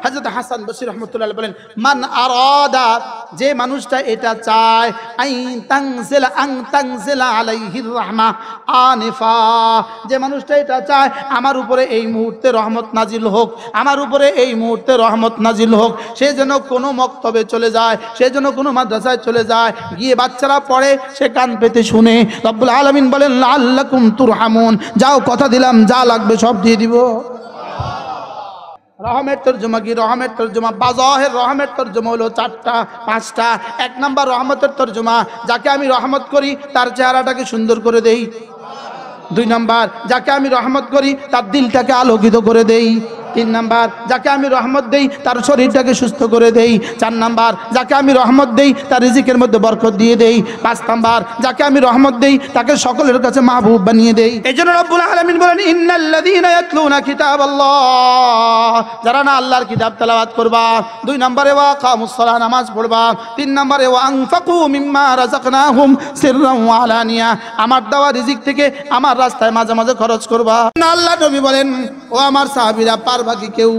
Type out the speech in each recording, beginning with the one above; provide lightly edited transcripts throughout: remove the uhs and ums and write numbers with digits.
হযরত হাসান বসরি রাহমাতুল্লাহ আলাইহি বলেন, মান আরাদা, যে মানুষটা এটা চায়, তানজিলা আলাইহির রাহমা আনিফা, যে মানুষটা এটা চায় আমার উপরে এই মুহূর্তে রহমত নাজিল হোক, আমার উপরে এই মুহূর্তে রহমত নাজিল হোক, সে যেন কোনো মক্তবে চলে যায়, সে যেন কোনো মাদ্রাসায় চলে যায়, গিয়ে বাচ্চারা পড়ে সে কান পেতে শুনে। রব্বুল আলামিন বলেন লাআল্লাকুম তুরহামুন, যাও কথা দিলাম যা লাগবে সব দিয়ে দিব। রহমের তরজমা কি? রহমের তরজমা বাজাহের রহমের তরজমা হলো 4টা 5টা। 1 নাম্বার রহমতের তরজমা, যাকে আমি রহমত করি তার চেহারাটাকে সুন্দর করে দেই। 2 নাম্বার, যাকে আমি রহমত করি তার দিলটাকে আলোকিত করে দেই। 3 নাম্বার, যাকে আমি রহমত দেই তার শরীরটাকে সুস্থ করে দেই। 4 নাম্বার, যাকে আমি রহমত দেই তার রিজিকের মধ্যে বরকত দিয়ে দেই। 5 নাম্বার, যাকে আমি রহমত দেই তাকে সকলের কাছে মাহবুব বানিয়ে দেই। এজন্য রব্বুল আলামিন বলেন ইন্নাল্লাযীনা ইয়াতলুনা কিতাবাল্লাহ, যারা না আল্লাহর কিতাব তেলাওয়াত করবা। 2 নম্বরে ওয়া কামুস সালাহ, নামাজ পড়বা। 3 নম্বরে ওয়া আনফাকু মিম্মা রাযাকনাহুম সিররান ওয়া আলানিয়া, আমার দেওয়া রিজিক থেকে আমার রাস্তায় মাঝে মাঝে খরচ করবা। আল্লাহ নবী বলেন, ও আমার সাহাবীরা, পারবা কি কেউ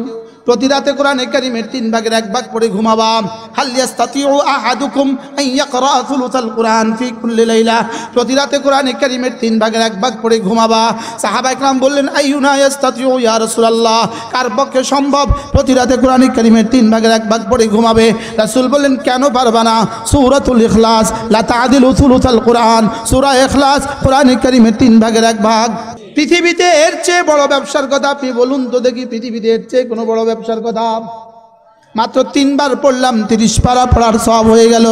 প্রতি রাতে কোরআনে কারীমের 3 ভাগের 1 ভাগ পড়ে ঘুমাবা? হাল ইয়াস্তাতিউ আহাদুকুম আন ইয়াকরা সুলুসাল কুরআন ফি কুল্লি লাইলা, প্রতি রাতে কোরআনে কারীমের 3 ভাগের 1 ভাগ পড়ে ঘুমাবা। সাহাবায়ে কেরাম বললেন আইয়ুনা ইয়াস্তাতিউ ইয়া রাসূলুল্লাহ, কার পক্ষে সম্ভব প্রতি রাতে কোরআনে কারীমের 3 ভাগের 1 ভাগ পড়ে ঘুমাবে? রাসূল বললেন কেন পারবা না? সূরাতুল ইখলাস লা তা'দিলু সুলুসাল কুরআন, সূরা ইখলাস কোরআনে কারীমের 3 ভাগের 1 ভাগ। পৃথিবীতে এর চেয়ে বড় ব্যবসার কথা আপনি বলুন তো দেখি, পৃথিবীতে এর চেয়ে কোনো বড় ব্যবসার কথা? মাত্র 3 বার পড়লাম, 30 পারা পড়ার সওয়াব হয়ে গেল।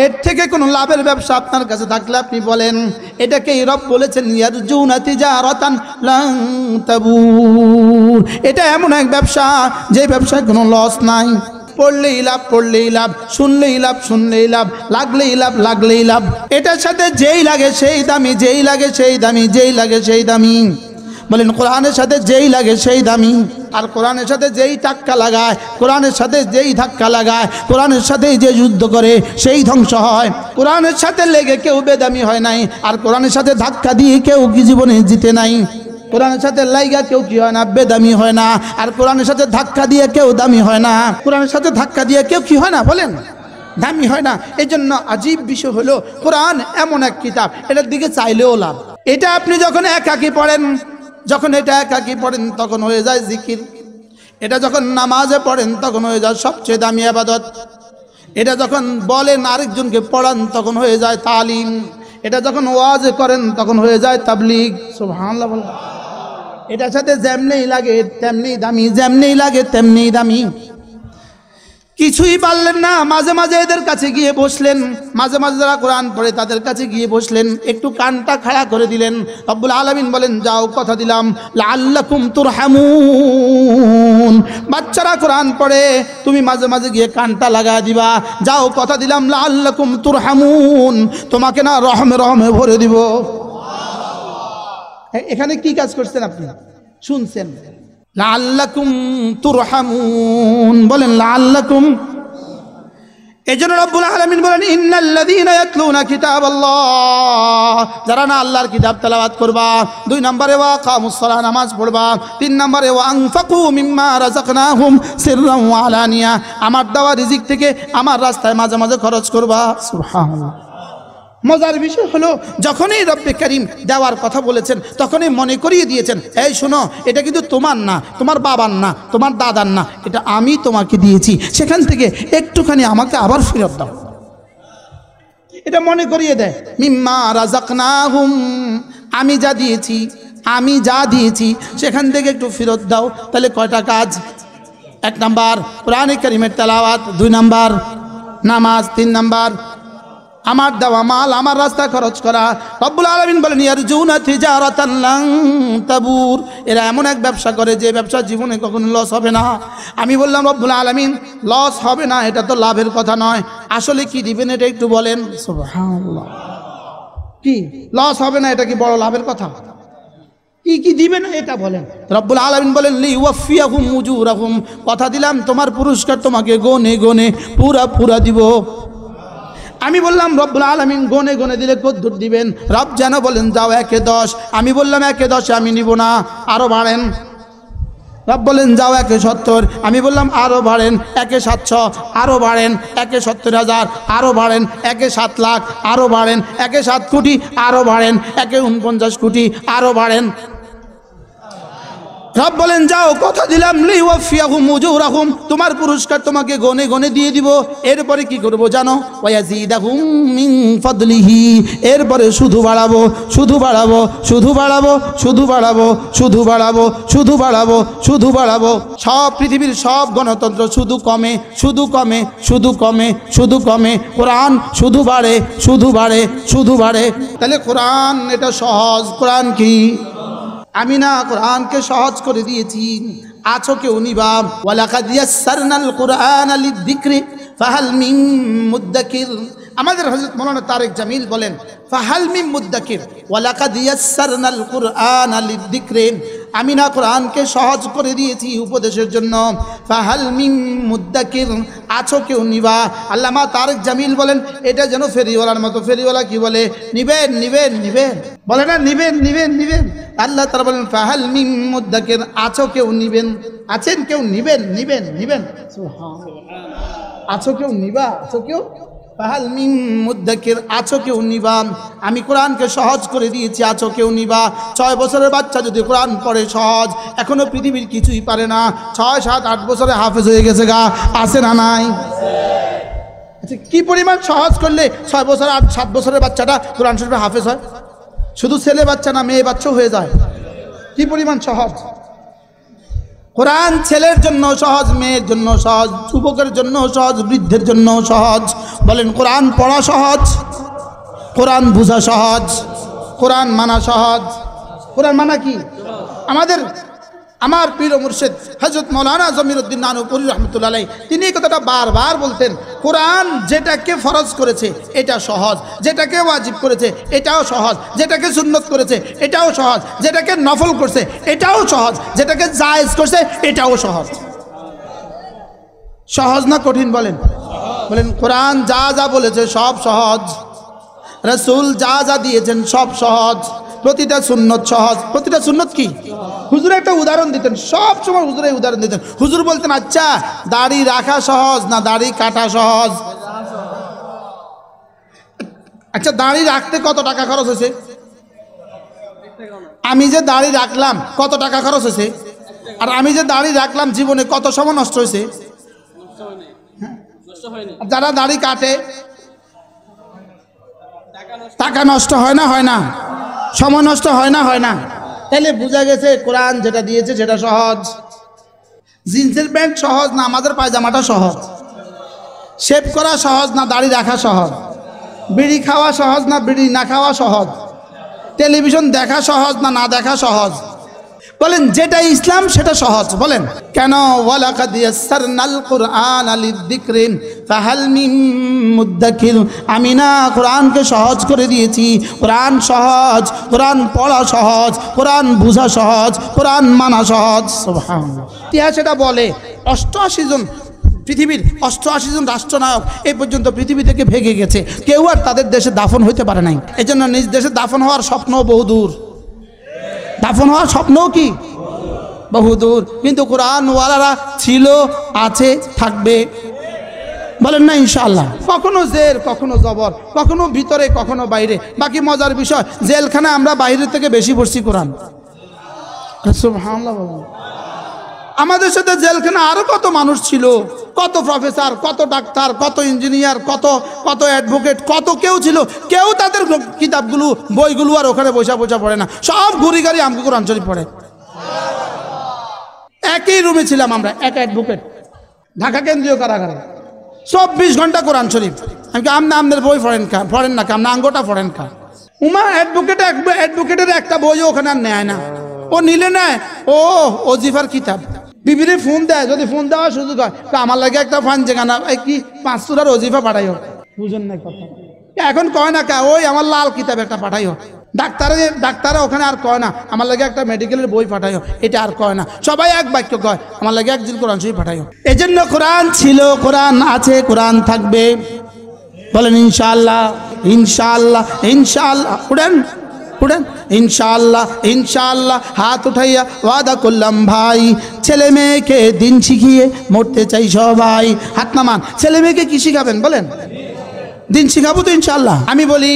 এর থেকে কোনো লাভের ব্যবসা আপনার কাছে থাকলে আপনি বলেন। এটাকেই রব বলেছেন ইয়ারজুনা তিজারাতান লান তাবুর, এটা এমন এক ব্যবসা যে ব্যবসায় কোনো লস নাই। পড়লেই লাভ, পড়লেই লাভ, শুনলেই লাভ, শুনলেই লাভ, লাগলেই লাভ, লাগলেই লাভ। এটার সাথে যেই লাগে সেই দামি, যেই লাগে সেই দামি, যেই লাগে সেই দামি। বলেন কোরআনের সাথে যেই লাগে সেই দামি। আর কোরআনের সাথে যেই ধাক্কা লাগায়, কোরআনের সাথে যেই ধাক্কা লাগায়, কোরআনের সাথে যে যুদ্ধ করে সেই ধ্বংস হয়। কোরআনের সাথে লেগে কেউ বেদামি হয় নাই, আর কোরআনের সাথে ধাক্কা দিয়ে কেউ কি জীবনে জিতে নাই। কোরআনের সাথে লাইগা কেউ কি হয় না? বেদামি হয় না। আর কোরআনের সাথে ধাক্কা দিয়ে কেউ দামি হয় না। কোরআনের সাথে ধাক্কা দিয়ে কেউ কি হয় না বলেন? দামি হয় না। এই জন্য আজীব বিষয় হলো কোরআন এমন এক কিতাব, এটার দিকে চাইলেও লাভ। এটা আপনি যখন একাকী পড়েন, যখন এটা একাকী পড়েন তখন হয়ে যায় জিকির। এটা যখন নামাজে পড়েন তখন হয়ে যায় সবচেয়ে দামি ইবাদত। এটা যখন বলেন আরেকজনকে পড়ান তখন হয়ে যায় তালিম। এটা যখন ওয়াজ করেন তখন হয়ে যায় তাবলীগ। সুবহানাল্লাহ বলেন। এটার সাথে যেমনি লাগে তেমনি দামি, যেমনি লাগে তেমনি দামি। কিছুই পারলেন না, মাঝে মাঝে এদের কাছে গিয়ে বসলেন, মাঝে মাঝে যারা কোরআন পড়ে তাদের কাছে গিয়ে বসলেন, একটু কানটা খাড়া করে দিলেন। রব্বুল আলামিন বলেন যাও কথা দিলাম লাআল্লাকুম তুরহামুন, বাচ্চারা কোরআন পড়ে তুমি মাঝে মাঝে গিয়ে কানটা লাগা দিবা। যাও কথা দিলাম লাআল্লাকুম তুরহামুন, তোমাকে না রহমে রহমে ভরে দিব। এখানে কি কাজ করছেন আপনি? শুনছেন লাআল্লাকুম তুরহামুন, বলেন লাআল্লাকুম। এজন্য রব্বুল আলামিন বলেন ইন্নাল্লাযীনা ইয়াতলুনা কিতাবাল্লাহ, যারা না আল্লাহর কিতাব তেলাওয়াত করবা। 2 নম্বরে ওয়া কামুস সালাহ, নামাজ পড়বা। 3 নম্বরে ওয়া আনফাকু মিম্মা রাযাকনাহুম সিররান ওয়া আলানিয়া, আমার দেওয়া রিজিক থেকে আমার রাস্তায় মাঝে মাঝে খরচ করবা। সুবহানাল্লাহ। মজার বিষয় হলো যখনই রব্বে কারীম দেওয়ার কথা বলেছেন তখনই মনে করিয়ে দিয়েছেন, এই শোনো এটা কিন্তু তোমার না, তোমার বাবার না, তোমার দাদার না, এটা আমি তোমাকে দিয়েছি, সেখান থেকে একটুখানি আমাকে আবার ফেরত দাও। এটা মনে করিয়ে দেয়। মিম্মা রাযাকনাহুম, আমি যা দিয়েছি, আমি যা দিয়েছি সেখান থেকে একটু ফেরত দাও। তাহলে কয়টা কাজ? 1 নাম্বার কোরআনে কারীমের তেলাওয়াত, 2 নাম্বার নামাজ, 3 নাম্বার আমার দেওয়া মাল আমার রাস্তায় খরচ করা। রব্বুল আলামিন বলেন ইয়ারজুনা তিজারাতান লান তাবুর, এরা এমন এক ব্যবসা করে যে ব্যবসা জীবনে কখনো লস হবে না। আমি বললাম রব্বুল আলামিন লস হবে না, এটা তো লাভের কথা নয়। আসলে কি দিবেন এটা একটু বলেন। সুবহানাল্লাহ। কি লস হবে না, এটা কি বড় লাভের কথা? কি কি দিবেন এটা বলেন। রব্বুল আলামিন বলেন লিওয়াফিয়াহুম উজুরাহুম, কথা দিলাম তোমার পুরস্কার তোমাকে গনে গনে পুরা পুরা দিব। আমি বললাম রব্বুল আলামিন গনে গনে দিলে কদ্দুর দিবেন? রব যেন বলেন যাও 1-10। আমি বললাম 1-10 আমি নিব না, আরো বাড়েন। রব বলেন যাও 170, আমি বললাম আরো বাড়েন 1,700, আরো বাড়েন 1,70,000, আরো বাড়েন 1,7 লাখ, আরো বাড়েন 1,7 কোটি, আরো বাড়েন 1,49 কোটি, আরো বাড়েন। রব বলেন যাও কথা দিলাম লিওয়াফিয়াহুম উজুরাহুম, তোমার পুরস্কার তোমাকে গনে গনে দিয়ে দিব। এরপরে কি করব জানো? ওয়ায়াজিদাহুম মিন ফাদলিহি, এরপরে শুধু বাড়াবো, শুধু বাড়াবো, শুধু বাড়াবো, শুধু বাড়াবো, শুধু বাড়াবো, শুধু বাড়াবো, শুধু বাড়াবো। সব পৃথিবীর সব গণতন্ত্র শুধু কমে, শুধু কমে, শুধু কমে, শুধু কমে। কোরআন শুধু বাড়ে, শুধু বাড়ে, শুধু বাড়ে। তাহলে কোরআন এটা সহজ। কোরআন কি? আমি না কোরআনকে সহজ করে দিয়েছি। আছো কেউ নিবা? ওয়ালাকাদ ইয়াসসারনাল কুরআনা লিযিকরি ফাহাল মিন মুদ্দাকির। আমাদের হযরত মাওলানা তারেক জামিল বলেন ফাহাল মিন মুদ্দাকির ওয়ালাকাদ ইয়াসসারনাল কুরআনা লিযিকরি। আমি না কোরআনকে সহজ করে দিয়েছি উপদেশের জন্য। ফাহাল মিন মুদ্দাকির, আছো কেউ নিবা? আল্লামা তারেক জামিল বলেন এটা যেন ফেরিওয়ালার মতো। ফেরিওয়ালা কি বলে? নিবেন নিবেন নিবেন, বলে না নিবেন নিবেন নিবেন। আল্লাহ তাআলা বলেন ফাহাল মিন মুদ্দাকির, আছো কেউ নিবেন? আছেন কেউ? নিবেন নিবেন নিবেন। সুবহানাল্লাহ। আছো কেউ নিবা? আছো কেউ? ফাহাল মিন মুদ্দাকির, আছো কেউ নিবা? আমি কোরআনকে সহজ করে দিয়েছি, আছো কেউ নিবা? 6 বছরের বাচ্চা যদি কোরআন পড়ে সহজ, এখনো পৃথিবীর কিছুই পারে না। 6, 7, 8 বছরে হাফেজ হয়ে গেছে গা, আছে না নাই? আচ্ছা কি পরিমাণ সহজ করলে 6 বছর 8, 7 বছরের বাচ্চাটা কোরআন শরীফে হাফেজ হয়? শুধু ছেলে বাচ্চা না, মেয়ে বাচ্চাও হয়ে যায়। কি পরিমাণ সহজ! কোরআন ছেলের জন্য সহজ, মেয়ের জন্য সহজ, যুবকের জন্য সহজ, বৃদ্ধের জন্য সহজ। বলেন কোরআন পড়া সহজ, কোরআন বোঝা সহজ, কোরআন মানা সহজ। কোরআন মানা কি? আমার পীর ও মুর্শিদ হযরত মাওলানা জমিরুদ্দিন নানুপুরী রহমাতুল্লাহ আলাইহি তিনি এই কথাটা বারবার বলতেন। কোরআন যেটাকে ফরজ করেছে এটা সহজ, যেটাকে ওয়াজিব করেছে এটাও সহজ, যেটাকে সুন্নত করেছে এটাও সহজ, যেটাকে নফল করছে এটাও সহজ, যেটাকে জায়েজ করছে এটাও সহজ। সহজ না কঠিন? বলেন বলেন। কোরআন যা যা বলেছে সব সহজ, রাসূল যা যা দিয়েছেন সব সহজ, প্রতিটা সুন্নত সহজ। প্রতিটা সুন্নত কি? হুজুর একটা উদাহরণ দিতেন, সব সময় হুজুর এই উদাহরণ দিতেন। হুজুর বলতেন আচ্ছা দাড়ি রাখা সহজ না দাড়ি কাটা সহজ? আচ্ছা দাড়ি রাখতে কত টাকা খরচ হয়েছে? আমি যে দাড়ি রাখলাম কত টাকা খরচ হয়েছে? আর আমি যে দাড়ি রাখলাম জীবনে কত সময় নষ্ট হয়েছে? যারা দাড়ি কাটে টাকা নষ্ট হয় না? হয় না? সময় নষ্ট হয় না? হয় না? তাহলে বোঝা গেছে কোরআন যেটা দিয়েছে সেটা সহজ। জিন্সের প্যান্ট সহজ না আমাদের পায়জামাটা সহজ? শেভ করা সহজ না দাড়ি রাখা সহজ? বিড়ি খাওয়া সহজ না বিড়ি না খাওয়া সহজ? টেলিভিশন দেখা সহজ না না দেখা সহজ? বলেন যেটা ইসলাম সেটা সহজ। বলেন কেন? ওয়ালাকাদ ইয়াসসারনাল কুরআনা লিযিকরি ফাহাল মিন মুদ্দাকির। আমি না কোরআনকে সহজ করে দিয়েছি। কোরআন সহজ, কোরআন পড়া সহজ, কোরআন বোঝা সহজ, কোরআন মানা সহজ। সুবহানাল্লাহ। ইতিহাস এটা বলে 88 জন পৃথিবীর 88 জন রাষ্ট্রনায়ক এই পর্যন্ত পৃথিবী থেকে ভেগে গেছে, কেউ আর তাদের দেশে দাফন হইতে পারে নাই। এজন্য নিজ দেশে দাফন হওয়ার স্বপ্ন বহুদূর, দাফন হওয়ার স্বপ্নও কি বহুদূর। কিন্তু কোরআনওয়ালারা ছিল, আছে, থাকবে। বলেন না ইনশাআল্লাহ। কখনো জের, কখনো জবর, কখনো ভিতরে, কখনো বাইরে। বাকি মজার বিষয় জেলখানে আমরা বাইরে থেকে বেশি পড়ছি কোরআন। সুবহানাল্লাহ। আমাদের সাথে জেলখানে আরো কত মানুষ ছিল, কত প্রফেসর, কত ডাক্তার, কত ইঞ্জিনিয়ার, কত কত অ্যাডভোকেট, কত কেউ ছিল। কেউ তাদের কিতাবগুলো বইগুলো আর ওখানে বসা বসা পড়ে না, সব ঘুরি গাড়ি আমাকে কোরআন শরীফ পড়ে। একই রুমে ছিলাম আমরা, এক অ্যাডভোকেট, ঢাকা কেন্দ্রীয় কারাগারে, 24 ঘন্টা কোরআন শরীফ। আমি আপনাদের বই পড়েন না আপনি আঙ্গোটা পড়েন কা? উমা অ্যাডভোকেটের একটা বইও ওখানে আর নেয় না। ও নিলে নেয় ও ওজিফার কিতাব। বিবিরে ফোন দেয়, যদি ফোন দেওয়ার সুযোগ হয় তো আমার লাগে একটা ফান যেখানে কি 5 সূরার ওজিফা পাঠাইও। বুঝেন না কথা? এখন কয় না কা ওই আমার লাল কিতাব একটা পাঠাইও। ডাক্তারে ওখানে আর কয় না আমার লাগে একটা মেডিকেলের বই পাঠাইও, এটা আর কয় না। সবাই এক বাক্য কয় আমার লাগে একদিন কোরআন শরীফ পাঠাইও। এই জন্য কোরআন ছিল, কোরআন আছে, কোরআন থাকবে। বলেন ইনশাআল্লাহ, ইনশাআল্লাহ, ইনশাআল্লাহ। উঠেন উঠেন। ইনশাআল্লাহ ইনশাআল্লাহ হাত উঠাইয়া ওয়াদা করলাম ভাই, ছেলে মেয়েকে দিন শিখিয়ে মরতে চাই সবাই। হাত নামান। ছেলে মেয়েকে কি শিখাবেন বলেন? দিন শিখাবো তো ইনশাআল্লাহ। আমি বলি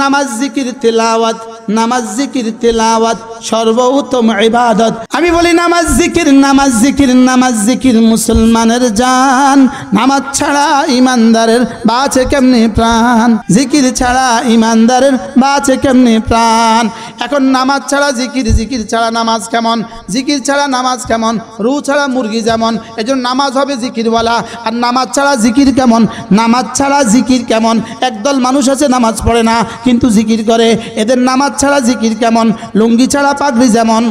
নামাজ জিকির তেলাওয়াত, নামাজ জিকির তেলাওয়াত সর্বোত্তম ইবাদত। আমি বলি নামাজ জিকির, নামাজ জিকির, নামাজ জিকির মুসলমানের জান। নামাজ ছাড়া ইমানদারের বাঁচে কেমনে প্রাণ, জিকির ছাড়া ইমানদারের বাঁচে কেমনে প্রাণ। এখন নামাজ ছাড়া জিকির, জিকির ছাড়া নামাজ কেমন, জিকির ছাড়া নামাজ কেমন, রু ছাড়া মুরগি যেমন, এজন্য নামাজ হবে জিকিরওয়ালা। আর নামাজ ছাড়া জিকির কেমন, নামাজ ছাড়া জিকির কেমন। একদল মানুষ আছে নামাজ পড়ে না কিন্তু জিকির করে, এদের নামাজ ছাড়া জিকির কেমন। লুঙ্গি ছাড়া পাগড়ি যেমন,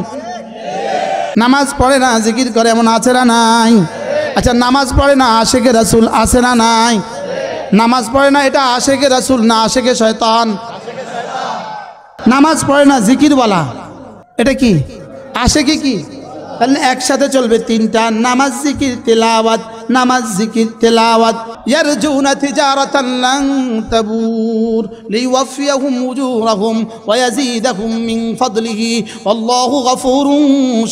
নামাজ পড়ে না জিকির করে, এমন আছে না নাই? আচ্ছা নামাজ পড়ে না আশেকে রাসূল আছে না নাই? নামাজ পড়ে না এটা আশেকে রাসূল না আশেকে শয়তান? নামাজ পড়ে না জিকিরওয়ালা, এটা কি আশেকে কি? তাহলে একসাথে চলবে তিনটা, নামাজ জিকির তেলাওয়াত, নামাজ জিকির তেলাওয়াত। ইয়ারজুনা তিজারাতান লান তাবুর লিওয়াফিয়াহুম উজুরাহুম ওয়া ইয়াজিদাহুম মিন ফাদলিহি আল্লাহু গফুরুন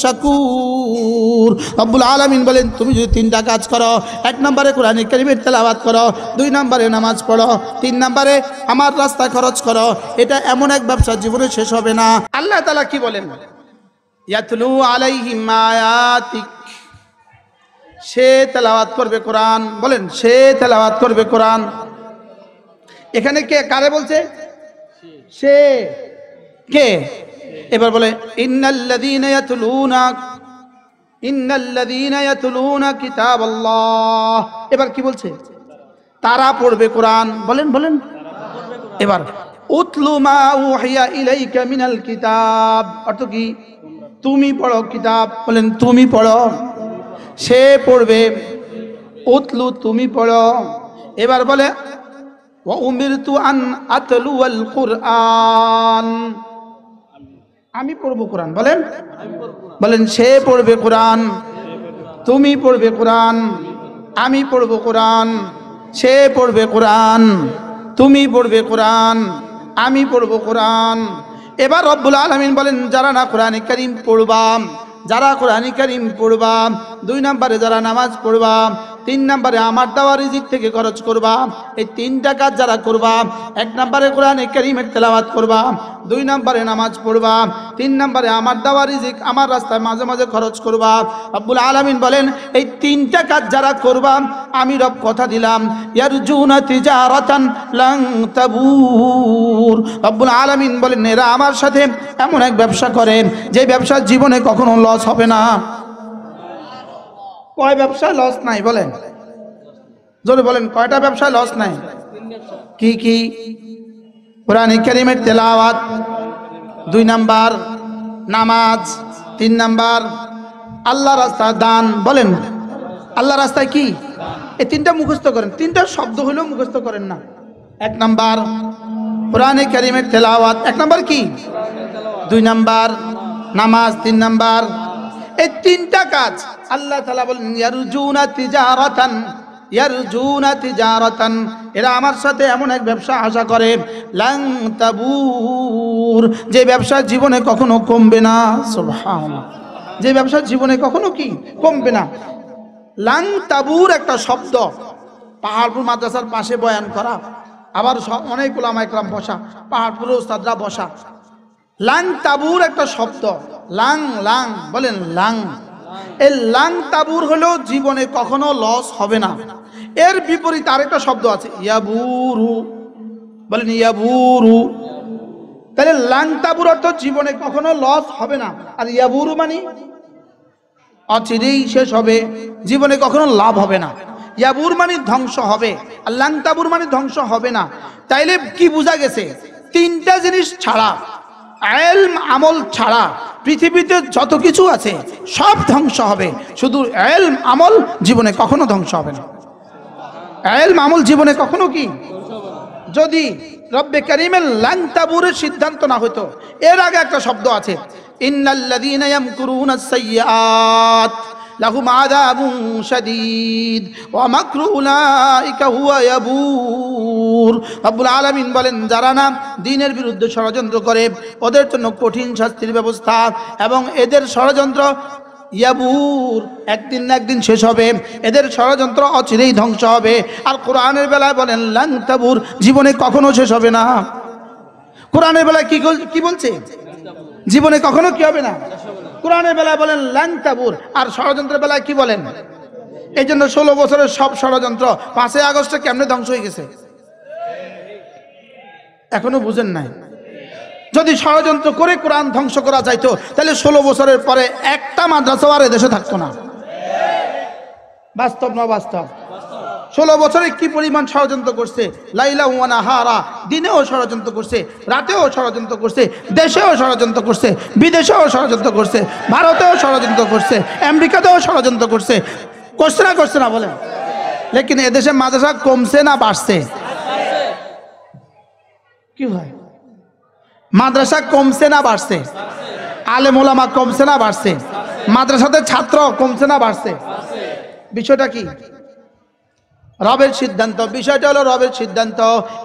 শাকুর। রব্বুল আলামিন বলেন তুমি যদি তিনটা কাজ করো, এক নম্বরে কোরআন কারীমের তেলাওয়াত করো, দুই নম্বরে নামাজ পড়ো, তিন নম্বরে আমার রাস্তায় খরচ করো, এটা এমন এক ব্যবসা জীবনে শেষ হবে না। আল্লাহ তাআলা কি বলেন? ইয়াতলু আলাইহিম আয়াতিক, সে তেলাওয়াত করবে কোরআন। বলেন সে তেলাওয়াত করবে কোরআন। এখানে কে কারে বলছে? সে কে? এবার বলে ইন্নাল্লাযীনা ইয়াতলুনা কিতাবাল্লাহ। এবার কি বলছে? তারা পড়বে কোরআন। বলেন বলেন। এবার উতলু মা উহিয়া ইলাইকা মিনাল কিতাব, অর্থ কি? তুমি পড়ো কিতাব। বলেন তুমি পড়ো। সে পড়বে, উতলু তুমি পড়ো। এবার বলে ওয়া উমিরতু আন আতলুয়াল কুরআন, আমি পড়বো কোরআন। বলেন বলেন সে পড়বে কোরআন, তুমি পড়বে কোরআন, আমি পড়বো কোরআন। সে পড়বে কোরআন, তুমি পড়বে কোরআন, আমি পড়বো কোরআন। এবার রব্বুল আলামিন বলেন যারা না কোরআন কারীম পড়বা, যারা কোরআন কারীম পড়বা, দুই নম্বরে যারা নামাজ পড়বা, তিন নম্বরে আমার দেওয়া রিজিক থেকে খরচ করবা, এই তিনটা কাজ যারা করবা, এক নম্বরে কোরআন কারীমের তেলাওয়াত করবা, দুই নম্বরে নামাজ পড়বা, তিন নম্বরে আমার দেওয়া রিজিক আমার রাস্তায় মাঝে মাঝে খরচ করবা। রব্বুল আলামিন বলেন এই তিনটা কাজ যারা করবা আমি রব কথা দিলাম ইয়ারজুনা তিজারাতান লান তাবুর। রব্বুল আলামিন বলেন এরা আমার সাথে এমন এক ব্যবসা করে যে ব্যবসা জীবনে কখনো লস হবে না। কয় ব্যবসায় লস নাই? বলেন জোরে বলেন, কয়টা ব্যবসায় লস নাই? কি কি? কোরআন কারীমের তেলাওয়াত, দুই নাম্বার নামাজ, তিন নাম্বার আল্লাহ রাস্তায় দান। বলেন আল্লাহ রাস্তায় কি? এই তিনটা মুখস্থ করেন, তিনটা শব্দ হলেও মুখস্থ করেন না। এক নাম্বার কোরআন কারীমের তেলাওয়াত, এক নাম্বার কি? দুই নাম্বার নামাজ, তিন নাম্বার এই তিনটা কাজ আল্লাহ তাআলা বলেন ইয়ারজুনা তিজারাতান, ইয়ারজুনা তিজারাতান, এরা আমার সাথে এমন এক ব্যবসা আশা করে লান তাবুর, যে ব্যবসা জীবনে কখনো কমবে না। সুবহানাল্লাহ, যে ব্যবসা জীবনে কখনো কি কমবে না। লান তাবুর একটা শব্দ, পাহাড়পুর মাদ্রাসার পাশে বয়ান করা, আবার অনেক উলামা ইকরাম বসা, পাহাড়পুরের উস্তাদরা বসা। লাং তাবুর একটা শব্দ, লাং লাং, বলেন লাং। এই লাং তাবুর হলো জীবনে কখনো লস হবে না। এর বিপরীত আরেকটা শব্দ আছে ইয়াবুরু, বলেন ইয়াবুরু। তাহলে লাং তাবুর অর্থ জীবনে কখনো লস হবে না, আর ইয়াবুরু মানে অচিরেই শেষ হবে, জীবনে কখনো লাভ হবে না। ইয়াবুর মানে ধ্বংস হবে, আর লাং তাবুর মানে ধ্বংস হবে না। তাইলে কি বোঝা গেছে? তিনটা জিনিস ছাড়া, ইলম আমল ছাড়া পৃথিবীতে যত কিছু আছে সব ধ্বংস হবে, শুধু ইলম আমল জীবনে কখনো ধ্বংস হবে না। ইলম আমল জীবনে কখনো কি, যদি রব্বে কারীমের লাং তাবুরের সিদ্ধান্ত না হতো। এর আগে একটা শব্দ আছে ইন্নাল্লাযীনা ইয়ামকুরুনাস সাইয়্যাত লাহুম আযাবুন শাদীদ ওয়া মাকরু উলাইকা হুয়া ইয়াবুর। রব্বুল আলামিন বলেন, যারা না দ্বীনের বিরুদ্ধে ষড়যন্ত্র করে ওদের জন্য কঠিন শাস্তির ব্যবস্থা, এবং এদের ষড়যন্ত্র ইয়াবুর, একদিন না একদিন শেষ হবে, এদের ষড়যন্ত্র অচিরেই ধ্বংস হবে। আর কোরআনের বেলায় বলেন লান তাবুর, জীবনে কখনো শেষ হবে না। কোরআনের বেলায় কি বলছে? জীবনে কখনো কি হবে না। কোরআনের বেলায় বলেন লান তাবুর, আর ষড়যন্ত্রের বেলায় কি বলেন? এই জন্য 16 বছরের সব ষড়যন্ত্র 5ই আগস্টে কেমনে ধ্বংস হয়ে গেছে এখনো বুঝেন নাই। যদি ষড়যন্ত্র করে কোরআন ধ্বংস করা যাইতো তাহলে 16 বছরের পরে একটা মাদ্রাসাও আর এদেশে থাকতো না। বাস্তব না বাস্তব? 16 বছরে কি পরিমাণ ষড়যন্ত্র করছে, লাইলা ওয়া নাহারা, দিনেও ষড়যন্ত্র করছে, রাতেও ষড়যন্ত্র করছে, দেশেও ষড়যন্ত্র করছে, বিদেশেও ষড়যন্ত্র করছে, ভারতেও ষড়যন্ত্র করছে, আমেরিকাতেও ষড়যন্ত্র করছে। করছে না বলেন? লেকিন এদেশে মাদ্রাসা কমছে না বাড়ছে? কি হয়? মাদ্রাসা কমছে না বাড়ছে? আলেম ওলামা কমছে না বাড়ছে? মাদ্রাসাতে ছাত্র কমছে না বাড়ছে? বিষয়টা কি? রবের সিদ্ধান্ত। বিষয়টা হলো রবের সিদ্ধান্ত।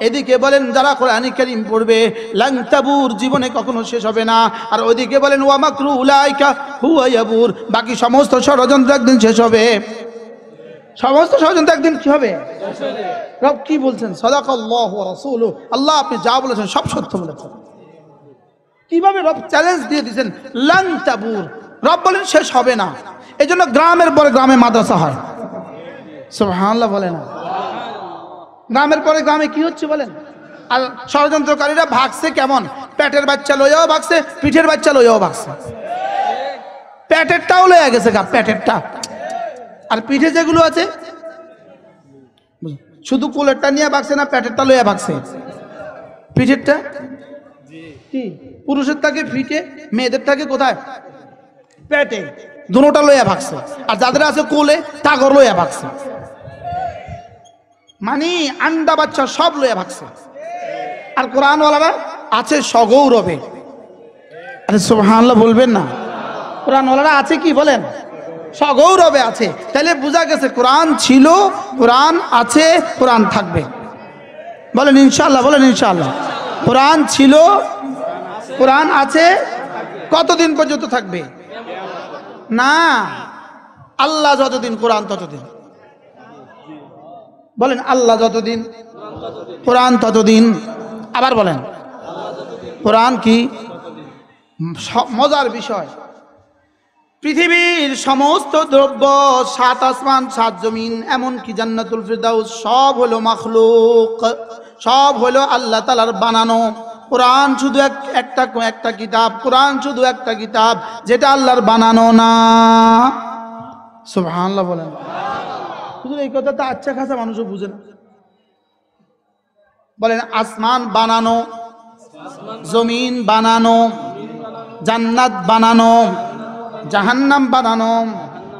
এদিকে বলেন যারা কোরআন কারীম পড়বে লান তাবুর, জীবনে কখনো শেষ হবে না। আর ওইদিকে বলেন ওয়া মাকরু উলাইকা হুয়া ইয়াবুর, বাকি সমস্ত ষড়যন্ত্র একদিন শেষ হবে। সমস্ত ষড়যন্ত্র একদিন কি হবে? রব কি বলছেন? সাদাকাল্লাহু ওয়া রাসূলুহু, আল্লাহ আপনি যা বলেছেন সব সত্য বলেছেন। কিভাবে রব চ্যালেঞ্জ দিয়ে দিয়েছেন লান তাবুর, রব বলেন শেষ হবে না। এই জন্য গ্রামের পরে গ্রামে মাদ্রাসা হয়। সুবহানাল্লাহ বলে না? গ্রামের পরে গ্রামে কি হচ্ছে বলেন? আর ষড়যন্ত্রকারীরা ভাগছে কেমন? পেটের বাচ্চা লইয়াও ভাগছে, পিঠের বাচ্চা লইয়াও ভাগছে। পেটেরটাও লইয়া গেছে গা, পেটেরটা। আর পিঠে যেগুলো আছে শুধু কোলেরটা নিয়ে ভাগছে না, পেটেরটা লইয়া ভাগছে? পিঠেরটা কি পুরুষের থাকে পিঠে, মেয়েদের থাকে কোথায়? পেটে। দুটোটা লইয়া ভাগছে। আর যাদের আছে কোলে তাগর লইয়া ভাগছে, মানে আন্ডা বাচ্চা সব লইয়া ভাগছে। আর কোরআনওয়ালারা আছে সগৌরবে। আরে সুবহানাল্লাহ বলবেন না? কোরআনওয়ালারা আছে কি বলেন? সগৌরবে আছে। তাহলে বোঝা গেছে কোরআন ছিল, কোরআন আছে, কোরআন থাকবে। বলেন ইনশাআল্লাহ, বলেন ইনশাআল্লাহ। কোরআন ছিল, কোরআন আছে, কতদিন পর্যন্ত থাকবে? না, আল্লাহ যতদিন কোরআন ততদিন। বলেন আল্লাহ যতদিন কোরআন ততদিন। আবার বলেন কোরআন কি মজার বিষয়। পৃথিবীর সমস্ত দ্রব্য, 7 আসমান 7 জমিন, এমনকি জান্নাতুল ফিরদাউস, সব হলো মাখলুক, সব হলো আল্লাহ তাআলার বানানো। কোরআন শুধু একটা কিতাব, কোরআন শুধু একটা কিতাব যেটা আল্লাহর বানানো না। সুবহানাল্লাহ বলেন। শুধু এই কথাটা আচ্ছা খাসা মানুষও বুঝে না। বলেন আসমান বানানো, জমিন বানানো, জান্নাত বানানো, জাহান্নাম বানানো,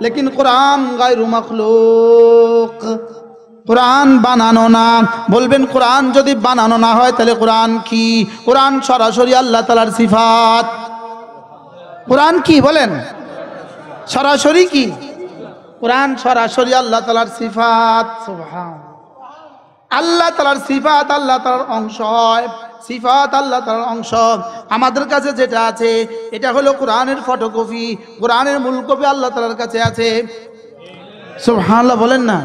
লেকিন কোরআন গায়রু মাখলুক, কোরআন বানানো না। বলবেন কোরআন যদি বানানো না হয় তাহলে কোরআন কি? কোরআন সরাসরি আল্লাহ তাআলার সিফাত। কোরআন কি বলেন? সরাসরি কি? কোরআন সরাসরি আল্লাহ তাআলার সিফাত। সুবহান আল্লাহ তাআলার সিফাত, আল্লাহ তাআলার অংশ হয়। সিফাত আল্লাহ তাআলার অংশ। আমাদের কাছে যেটা আছে এটা হলো কোরআনের ফটোকপি, কোরআনের মূল কপি আল্লাহ তাআলার কাছে আছে। সুবহানাল্লাহ বলেন না?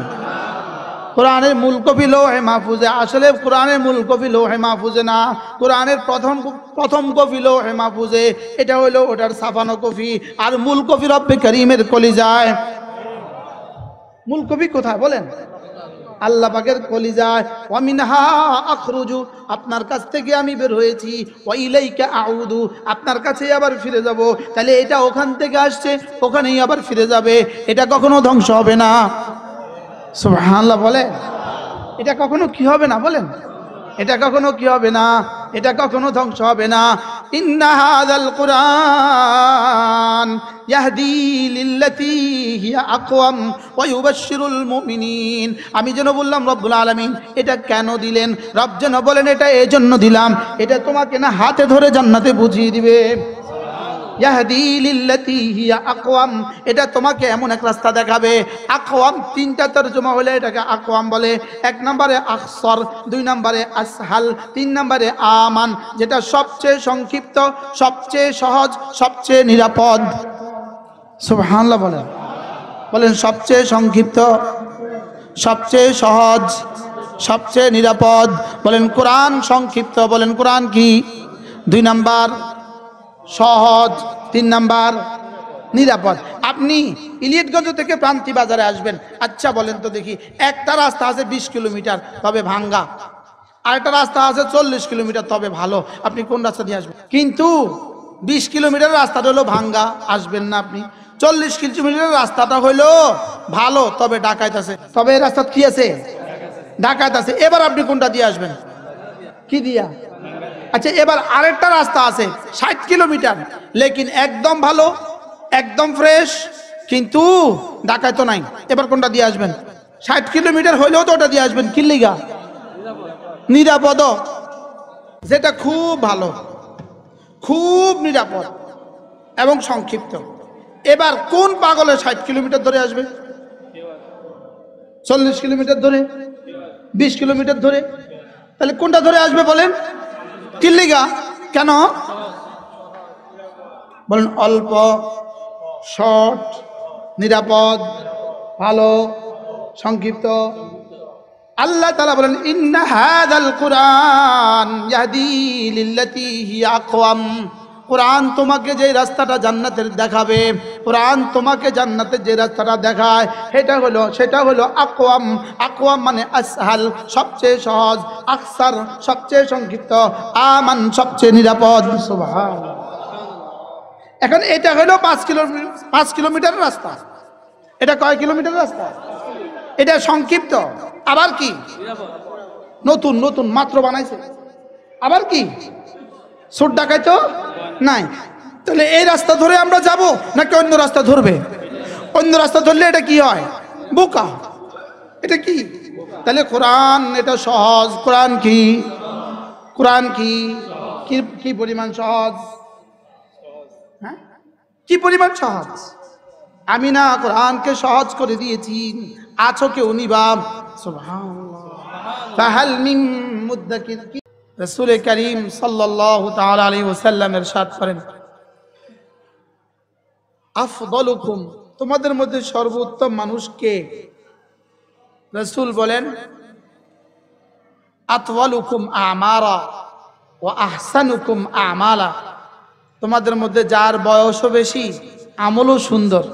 কোরআনের মূল কপি লৌহে মাহফুজে। আসলে কোরআনের মূল কপি লৌহে মাহফুজে না, কোরআনের প্রথম কপি লৌহে মাহফুজে। এটা হলো ওটার ছাপানো কপি। আর মূল কপি রব্বে কারীমের কলিজায়। মূল কপি কোথায় বলেন? আল্লাহ পাকের কলিজায়। ওয়া মিনহা আখরুজু, আপনার কাছ থেকে আমি বের হয়েছি, ওয়া ইলাইকা আউদু, আপনার কাছেই আবার ফিরে যাব। তাহলে এটা ওখান থেকে আসছে, ওখানেই আবার ফিরে যাবে। এটা কখনো ধ্বংস হবে না। সুবহানাল্লাহ বলেন। এটা কখনো কি হবে না বলেন? এটা কখনো কি হবে না? এটা কখনো ধ্বংস হবে না। ইন্না হাযাল কুরআন ইয়াহদি লিল্লাতী হিয়া আকওয়াম ওয়া ইউবাশশিরুল মুমিনিন। আমি যেন বললাম রব্বুল আলামিন এটা কেন দিলেন? রব যেন বলেন এটা এজন্য দিলাম, এটা তোমাকে না হাতে ধরে জান্নাতে বুঝিয়ে দিবে। ইয়াহদি লিল্লাতি হিয়া আকওয়াম, এটা তোমাকে এমন এক রাস্তা দেখাবে। আকওয়াম তিনটা তরজমা হলে এটাকে আকওয়াম বলে। এক নম্বরে আকসর, দুই নম্বরে আসহাল, তিন নম্বরে আমান, যেটা সবচেয়ে সংক্ষিপ্ত, সবচেয়ে সহজ, সবচেয়ে নিরাপদ। সুবহানাল্লাহ বলেন, বলেন সবচেয়ে সংক্ষিপ্ত, সবচেয়ে সহজ, সবচেয়ে নিরাপদ। বলেন কোরআন সংক্ষিপ্ত, বলেন কোরআন কি? দুই নাম্বার সহজ, তিন নাম্বার নিরাপদ। আপনি ইলিয়টগঞ্জ থেকে প্রান্তি বাজারে আসবেন, আচ্ছা বলেন তো দেখি, একটা রাস্তা আছে 20 কিলোমিটার তবে ভাঙ্গা, আর একটা রাস্তা আছে 40 কিলোমিটার তবে ভালো, আপনি কোন রাস্তা দিয়ে আসবেন? কিন্তু 20 কিলোমিটার রাস্তাটা হলো ভাঙ্গা, আসবেন না আপনি। 40 কিলোমিটার রাস্তাটা হইলো ভালো, তবে ডাকাত আছে, তবে এই রাস্তা কি আছে? ডাকাত আছে। এবার আপনি কোনটা দিয়ে আসবেন? কি দিয়া? আচ্ছা, এবার আরেকটা রাস্তা আছে 60 কিলোমিটার, লেকিন একদম ভালো, একদম ফ্রেশ, কিন্তু ডাকাত তো নাই। এবার কোনটা দিয়ে আসবেন? 60 কিলোমিটার হইলেও তো ওটা দিয়ে আসবেন, কি লিগা? নিরাপদ, যেটা খুব ভালো, খুব নিরাপদ এবং সংক্ষিপ্ত। এবার কোন পাগলে 60 কিলোমিটার ধরে আসবে? 40 কিলোমিটার ধরে, 20 কিলোমিটার ধরে? তাহলে কোনটা ধরে আসবে বলেন? কিল্লিগা? কেন বলেন? অল্প, শর্ট, নিরাপদ, ভালো, সংক্ষিপ্ত। আল্লাহ তাআলা বলেন ইন্না হাযাল কুরআন ইয়াহদি লিল্লাতি হিয়া আকওয়াম, কোরআন তোমাকে যে রাস্তাটা জান্নাতের দেখাবে, কোরআন তোমাকে জান্নাতের যে রাস্তাটা দেখায় সেটা হলো আকওয়াম। আকওয়াম মানে আসহাল, সবচেয়ে সহজ, আকসার সবচেয়ে সংক্ষিপ্ত, আমান সবচেয়ে নিরাপদ। সুবহানাল্লাহ। এখন এটা হলো 5 কিলোমিটার রাস্তা। এটা কয় কিলোমিটার রাস্তা? এটা সংক্ষিপ্ত, আবার কি নতুন নতুন মাত্র বানাইছে, আবার কি সুট ডাকাইতো নাই। তাহলে এই রাস্তা ধরে আমরা যাব নাকি অন্য রাস্তা ধরবে? অন্য রাস্তা ধরলে এটা কি হয়? বোকা। এটা কি? তাহলে কোরআন এটা সহজ। কোরআন কি? কোরআন কি? কি পরিমাণ সহজ? হ্যাঁ, কি পরিমাণ সহজ? আমি না কোরআনকে সহজ করে দিয়েছি, আছো কেউ নিবা? সুবহানাল্লাহ। ফাহাল মিন মুদ্দাকির। রাসূল করিম সাল্লাল্লাহু তাআলা আলাইহি ওয়াসাল্লাম ইরশাদ করেন, আফদালুকুম, তোমাদের মধ্যে সর্বোত্তম মানুষ কে? রাসূল বলেন, আতওয়ালুকুম আমারা ওয়া আহসানুকুম আমালা, তোমাদের মধ্যে যার বয়সও বেশি, আমলও সুন্দর।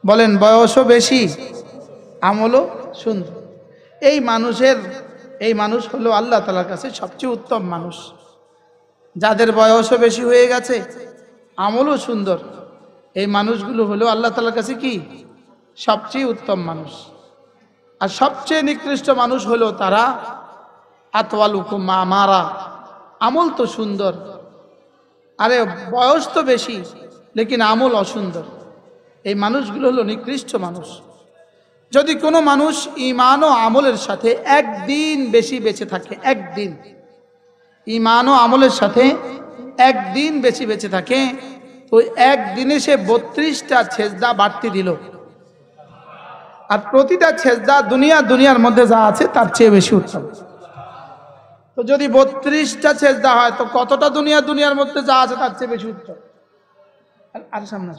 বলেন বয়সও বেশি, আমলও সুন্দর। এই মানুষ হলো আল্লাহ তাআলার কাছে সবচেয়ে উত্তম মানুষ। যাদের বয়সও বেশি হয়ে গেছে, আমলও সুন্দর, এই মানুষগুলো হলো আল্লাহ তাআলার কাছে কি? সবচেয়ে উত্তম মানুষ। আর সবচেয়ে নিকৃষ্ট মানুষ হলো তারা আতওয়ালুকুম আমারা, আমল তো সুন্দর, আরে বয়স তো বেশি লেকিন আমল অসুন্দর। এই মানুষগুলো হলো নিকৃষ্ট মানুষ। যদি কোনো মানুষ ঈমান ও আমলের সাথে একদিন বেশি বেঁচে থাকে, একদিন ঈমান ও আমলের সাথে একদিন বেশি বেঁচে থাকে, তো একদিনে সে 32টা সেজদা বাড়তি দিল, আর প্রতিটা সেজদা দুনিয়ার মধ্যে যা আছে তার চেয়ে বেশি উত্তম। তো যদি 32টা সেজদা হয়, তো কতটা দুনিয়ার মধ্যে যা আছে তার চেয়ে বেশি উত্তম। আর সামনে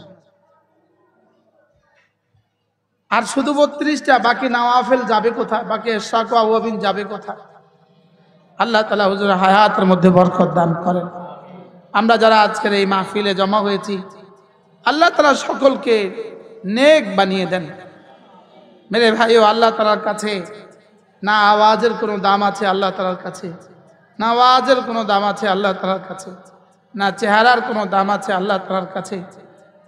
আর শুধু 32টা, বাকি নওয়াফিল যাবে কোথায়? বাকি ইশরাক ওয়া আওয়াবিন যাবে কোথায়? আল্লাহ তাআলা হুজুর হায়াতের মধ্যে বরকত দান করেন। আমরা যারা আজকের এই মাহফিলে জমা হয়েছি, আল্লাহ তাআলা সকলকে নেক বানিয়ে দেন। মেরে ভাইও, আল্লাহ তাআলার কাছে না আওয়াজের কোনো দাম আছে আল্লাহ তাআলার কাছে, না আওয়াজের কোনো দাম আছে আল্লাহ তাআলার কাছে, না চেহারার কোনো দাম আছে আল্লাহ তাআলার কাছে।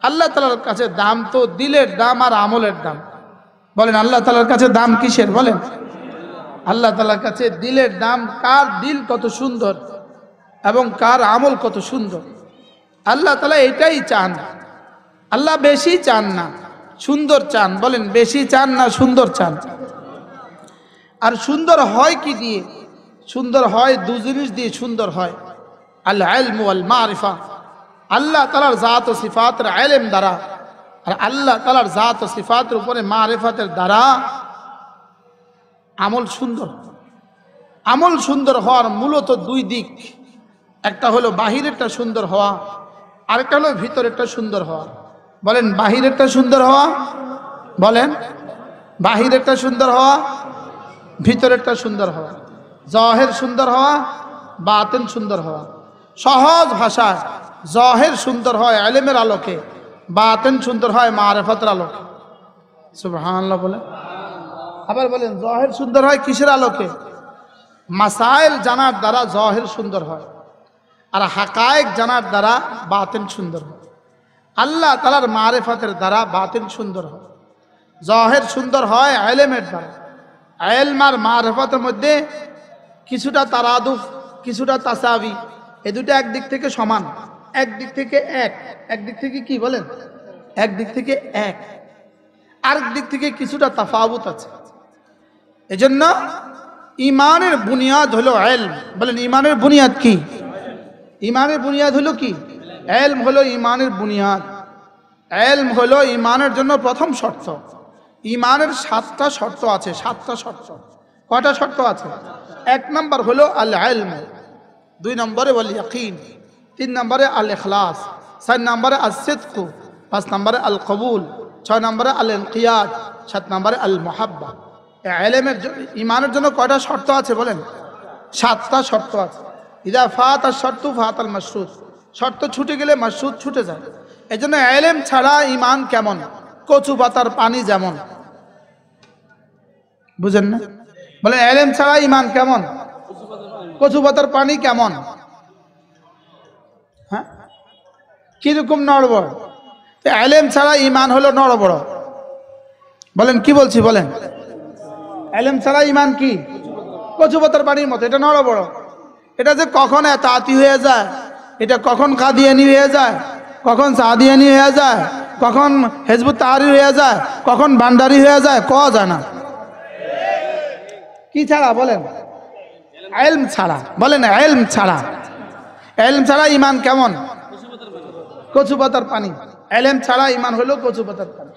আল্লাহ তাআলার কাছে দাম তো দিলের দাম আর আমলের দাম। বলেন আল্লাহ তাআলার কাছে দাম কিসের? বলেন আল্লাহ তাআলার কাছে দিলের দাম। কার দিল কত সুন্দর এবং কার আমল কত সুন্দর, আল্লাহ তাআলা এটাই চান। আল্লাহ বেশি চান না, সুন্দর চান। বলেন বেশি চান না সুন্দর চান? আর সুন্দর হয় কি দিয়ে? সুন্দর হয় দু জিনিস দিয়ে সুন্দর হয়, আল ইলম ওয়াল মারিফা। আল্লাহ তাআলার জাত ও সিফাতের ইলম দ্বারা আর আল্লাহ তাআলার জাত ও সিফাতের উপরে মারিফাতের দ্বারা আমল সুন্দর। আমল সুন্দর হওয়ার মূলত দুই দিক, একটা হলো বাহিরেরটা সুন্দর হওয়া, আরেকটা হলো ভিতরেরটা সুন্দর হওয়া। বলেন বাহিরেরটা সুন্দর হওয়া, বলেন বাহিরেরটা সুন্দর হওয়া, ভিতরেরটা সুন্দর হওয়া। জাহির সুন্দর হওয়া, বাতিন সুন্দর হওয়া। সহজ ভাষায় জাহির সুন্দর হয় ইলমের আলোকে, বাতিন সুন্দর হয় মারিফাতের আলোকে। সুবহানাল্লাহ বলেন। আবার বলেন জাহির সুন্দর হয় কিসের আলোকে? মাসাইল জানার দ্বারা জাহির সুন্দর হয়, আর হাকায়েক জানার দ্বারা বাতিন সুন্দর হয়। আল্লাহ তাআলার মারিফাতের দ্বারা বাতিন সুন্দর হয়। জাহির সুন্দর হয় ইলমের দ্বারা। ইলম আর মারিফাতের মধ্যে কিছুটা তারাদুফ, কিছুটা তাসাবি, এই দুটো একদিক থেকে সমান, একদিক থেকে এক, একদিক থেকে কি বলেন, একদিক থেকে এক, আরেক দিক থেকে কিছুটা তাফাউত আছে। এজন্য ইমানের বুনিয়াদ হলো ইলম। বলেন ইমানের বুনিয়াদ কি? ইমানের বুনিয়াদ হলো কি? ইলম হলো ইমানের বুনিয়াদ। ইলম হলো ইমানের জন্য প্রথম শর্ত। ইমানের 7টা শর্ত আছে, 7টা শর্ত। কয়টা শর্ত আছে? 1 নম্বর হলো আল ইলম, 2 নম্বরে ওয়াল ইয়াকিন, 3 নম্বরে আল ইখলাস, 4 নম্বরে আস সিদক, 5 নম্বরে আল কবুল, 6 নম্বরে আল ইনকিয়াদ, 7 নম্বরে আল মুহাব্বা। ইলমের ইমানের জন্য কয়টা শর্ত আছে বলেন? 7টা শর্ত আছে। ইদা ফাত আশ শর্তু ফাত আল মাশরুত, শর্ত ছুটে গেলে মাশরুত ছুটে যায়। এজন্য ইলম ছাড়া ইমান কেমন? কচু পাতার পানি যেমন। বুঝেন না? বলে ইলম ছাড়া ইমান কেমন? কচু পাতার পানি কেমন? হ্যাঁ, কিরকম নড়বড়? ইলম ছাড়া ইমান হলো নড়বড়। বলেন কি বলছি বলেন? ইলম ছাড়া ইমান কি? কচু পাতার পানির মতো, এটা নড়বড়। এটা যে কখন এতাতি হয়ে যায়, এটা কখন কাদিয়ানি হয়ে যায়, কখন সাদিয়ানি হয়ে যায়, কখন হিজবুত তাহরীর হয়ে যায়, কখন ভান্ডারি হয়ে যায়, কওয়া যায় না। কি ছাড়া বলেন? ইলম ছাড়া। বলেন ইলম ছাড়া। ইলম ছাড়া ইমান কেমন? কচু পাতার পানি। ইলম ছাড়া ইমান হলো কচু পাতার পানি।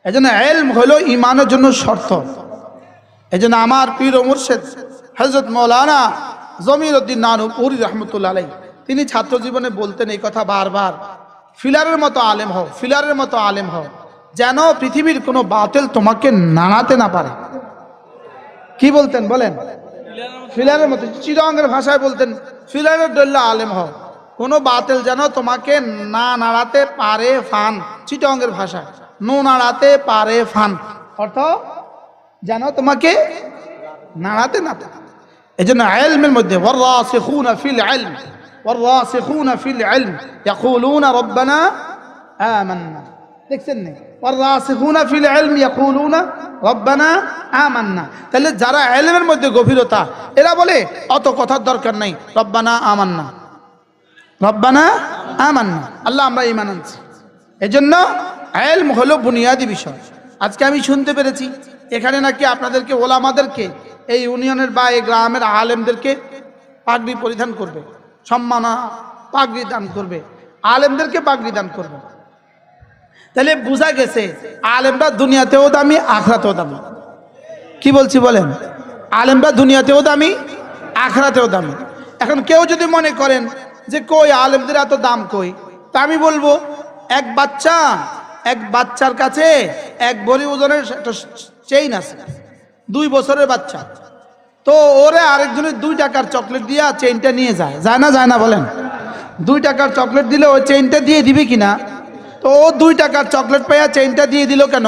এজন্য ইলম হলো ইমানের জন্য শর্ত। এজন্য আমার পীর ও মুর্শিদ হযরত মাওলানা জমিরউদ্দিন নানুপুরী রাহমাতুল্লাহ আলাইহি তিনি ছাত্র জীবনে বলতেন এই কথা বারবার, ফিলারের মতো আলেম হও, ফিলারের মতো আলেম হও, যেন পৃথিবীর কোনো বাতিল তোমাকে নাড়াতে না পারে। কি বলতেন বলেন? ফিলারের মতো। চিরঙ্গের ভাষায় বলতেন ফিলারের দল্লা আলেম হও, কোনো বাতিল যেন তোমাকে না নাড়াতে পারে ফান। চিটঙ্গের ভাষায় নো নাড়াতে পারে ফান, অর্থ যেন তোমাকে নাড়াতে না পারে। এজন্য ইলমের মধ্যে ওয়ারাসিখুনা ফিল ইলম, ওয়ারাসিখুনা ফিল ইলম ইয়াকুলুনা রব্বানা আমান্না। দেখছেন না? ওয়ারাসিখুনা ফিল ইলম ইয়াকুলুনা রব্বানা আমান্না। তাহলে যারা ইলমের মধ্যে গভীরতা, এরা বলে অত কথার দরকার নাই, রব্বানা আমান্না, রব্বানা আমান্না, আল্লাহ আমরা ঈমান আনছি। এজন্য ইলম হলো বুনিয়াদি বিষয়। আজকে আমি শুনতে পেরেছি এখানে নাকি আপনাদেরকে ওলামাদেরকে, এই ইউনিয়নের বা এই গ্রামের আলেমদেরকে পাগড়ি পরিধান করবে, সম্মাননা পাগড়ি দান করবে, আলেমদেরকে পাগড়ি দান করবে। তাহলে বোঝা গেছে আলেমরা দুনিয়াতেও দামি, আখরাতেও দামি। কি বলছি বলেন? আলেমরা দুনিয়াতেও দামি, আখরাতেও দামি। এখন কেউ যদি মনে করেন যে কই আলেমদের এত দাম কই, তা আমি বলবো এক বাচ্চার কাছে 1 ভরি ওজনের একটা চেইন আছে, 2 বছরের বাচ্চা, তো ওরে আরেকজনের 2 টাকার চকলেট দিয়া চেইনটা নিয়ে যায়, যায় না? যায় না বলেন? 2 টাকার চকলেট দিলে ওই চেইনটা দিয়ে দিবে কিনা? তো ও 2 টাকার চকলেট পাইয়া চেইনটা দিয়ে দিল কেন?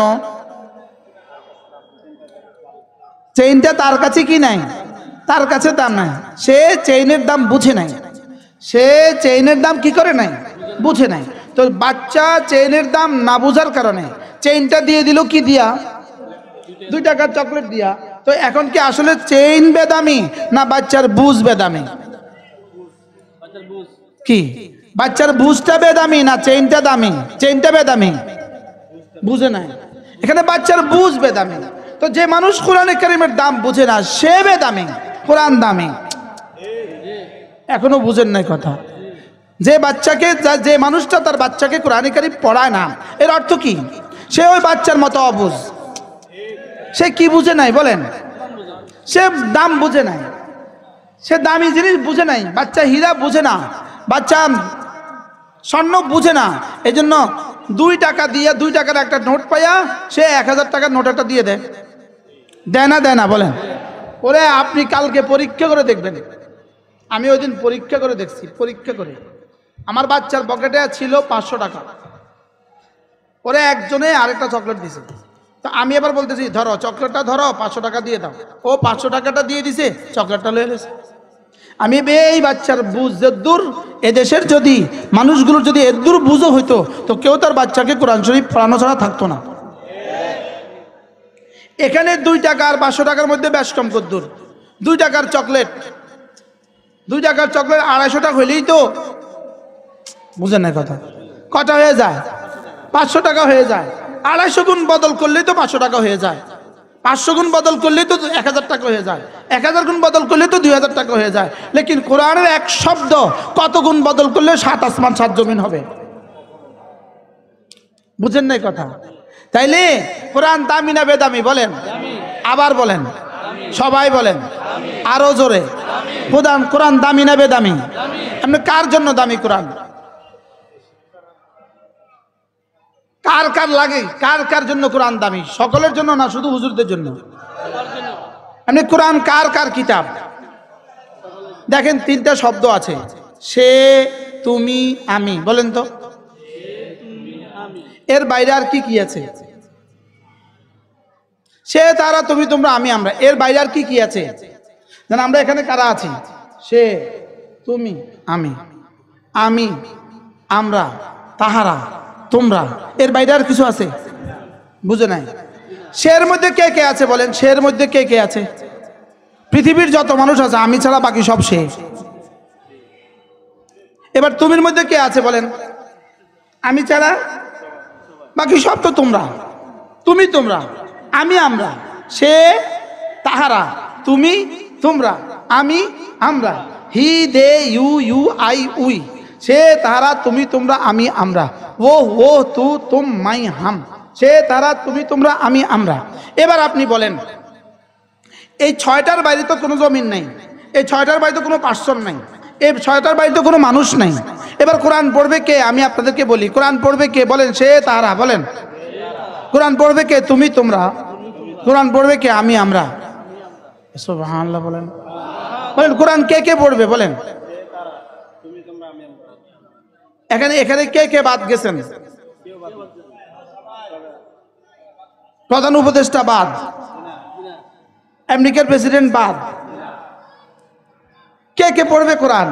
চেইনটা তার কাছে কি নাই? তার কাছে দাম নাই, সে চেইনের দাম বুঝে নাই, সে চেইনের দাম কি করে নাই? বুঝে নাই। তো বাচ্চা চেইনের দাম না বুঝার কারণে চেইনটা দিয়ে দিল কি দিয়া? 2 টাকার চকলেট দিয়া। তো এখন কি আসলে চেইন বেদামি না বাচ্চার বুঝ বেদামি? কি বাচ্চার বুঝটা বেদামি না চেইনটা দামি? চেইনটা বেদামি, বুঝে নাই। এখানে বাচ্চার বুঝ বেদামি। তো যে মানুষ কোরআনে কারীমের দাম বুঝে না সে বেদামি, কোরআন দামি। এখনো বুঝেন নাই কথা? যে বাচ্চাকে যে মানুষটা তার বাচ্চাকে কোরআন কারীম পড়ায় না, এর অর্থ কি? সে ওই বাচ্চার মতো অবুঝ। সে কি বুঝে নাই বলেন? সে দাম বুঝে নাই, সে দামি জিনিস বুঝে নাই। বাচ্চা হীরা বুঝে না, বাচ্চা স্বর্ণ বুঝে না। এই জন্য 2 টাকা দিয়ে 2 টাকার একটা নোট পাইয়া সে 1000 টাকার নোট একটা দিয়ে দেয়। দেয় না দেয় না বলেন? ওরে আপনি কালকে পরীক্ষা করে দেখবেন। আমি ওই দিন পরীক্ষা করে দেখছি, পরীক্ষা করে আমার বাচ্চার পকেটে ছিল 500 টাকা। ওরে একজনে আরেকটা চকলেট দিছে। তো আমি এবার বলতেছি ধরো চকলেটটা ধরো, 500 টাকা দিয়ে দাও। ও 500 টাকাটা দিয়ে দিছে, চকলেটটা লয়ে গেছে। আমি এই বাচ্চার বুঝ যদ্দূর, এদেশের যদি মানুষগুলোর যদি এদ্দূর বুঝো হইতো তো কেউ তার বাচ্চাকে কোরআন শরীফ পড়ানো ছাড়া থাকতো না। এখানে 2 টাকা আর 500 টাকার মধ্যে বেশ কম কদ্দূর? 2 টাকার চকলেট, 2 টাকার চকলেট 250 টাকা হইলেই তো, বুঝেন না কথা, কটা হয়ে যায়? 500 টাকা হয়ে যায়। 250 গুণ বদল করলেই তো 500 টাকা হয়ে যায়। 500 গুণ বদল করলেই তো 1000 টাকা হয়ে যায়। 1000 গুণ বদল করলেই তো 2000 টাকা হয়ে যায়। লেকিন কোরআনের এক শব্দ কত গুণ বদল করলে 7 আসমান 7 জমিন হবে? বুঝেন নাই কথা? তাইলে কোরআন দামি না বেদামি বলেন? আবার বলেন, সবাই বলেন আরো জোরে। কোরআন দামি না বেদামি? আপনি কার জন্য দামি কোরআন? কার কার লাগে? কার কার জন্য কোরআন দামি? সকলের জন্য না, শুধু হুজুরদের জন্য? আপনি কোরআন কার কার কিতাব? দেখেন 3টা শব্দ আছে, সে, তুমি, আমি। বলেন তো এর বাইরে আর কি কি আছে? সে, তারা, তুমি, তোমরা, আমি, আমরা। এর বাইরে আর কি কি আছে? যেন আমরা এখানে কারা আছি? সে, তুমি, আমি, আমি, আমরা, তাহারা, তোমরা। এর বাইরে আর কিছু আছে? বুঝে নাই। সের মধ্যে কে কে আছে বলেন? সের মধ্যে কে কে আছে? পৃথিবীর যত মানুষ আছে আমি ছাড়া বাকি সব সে। এবার তুমির মধ্যে কে আছে বলেন? আমি ছাড়া বাকি সব তো তোমরা। তুমি, তোমরা, আমি, আমরা, সে, তাহারা, তুমি, তোমরা, আমি, আমরা। হি, দে, ইউ, ইউ, আই, উই। সে, তাহারা, তুমি, তোমরা, আমি, আমরা। ও তু, তুম, মাই, হাম। সে, তারা, তুমি, তোমরা, আমি, আমরা। এবার আপনি বলেন, এই 6টার বাইরে তো কোনো জমিন নাই, এই 6টার বাইরে তো কোনো পার্সন নাই, এই 6টার বাইরে তো কোনো মানুষ নাই। এবার কোরআন পড়বে কে? আমি আপনাদেরকে বলি, কোরআন পড়বে কে বলেন? সে, তাহারা। বলেন কোরআন পড়বে কে? তুমি, তোমরা। কোরআন পড়বে কে? আমি, আমরা। সুবহানাল্লাহ বলেন। বলেন কোরআন কে কে পড়বে বলেন? এখানে এখানে কে কে বাদ গেছেন? প্রধান উপদেষ্টা বাদ, আমেরিকার প্রেসিডেন্ট বাদ। কে কে পড়বে কোরআন?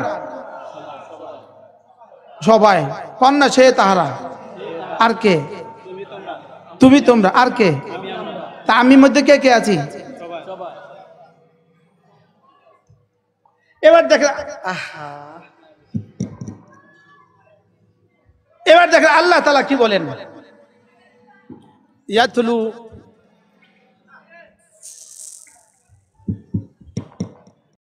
সবাই। কন্যা, সে, তাহারা। আর কে? তুমি, তোমরা। আর কে? তা আমি মধ্যে কে কে আছি? এবার দেখেন, এবার দেখেন আল্লাহ তাআলা কি বলেন? ইয়াতলু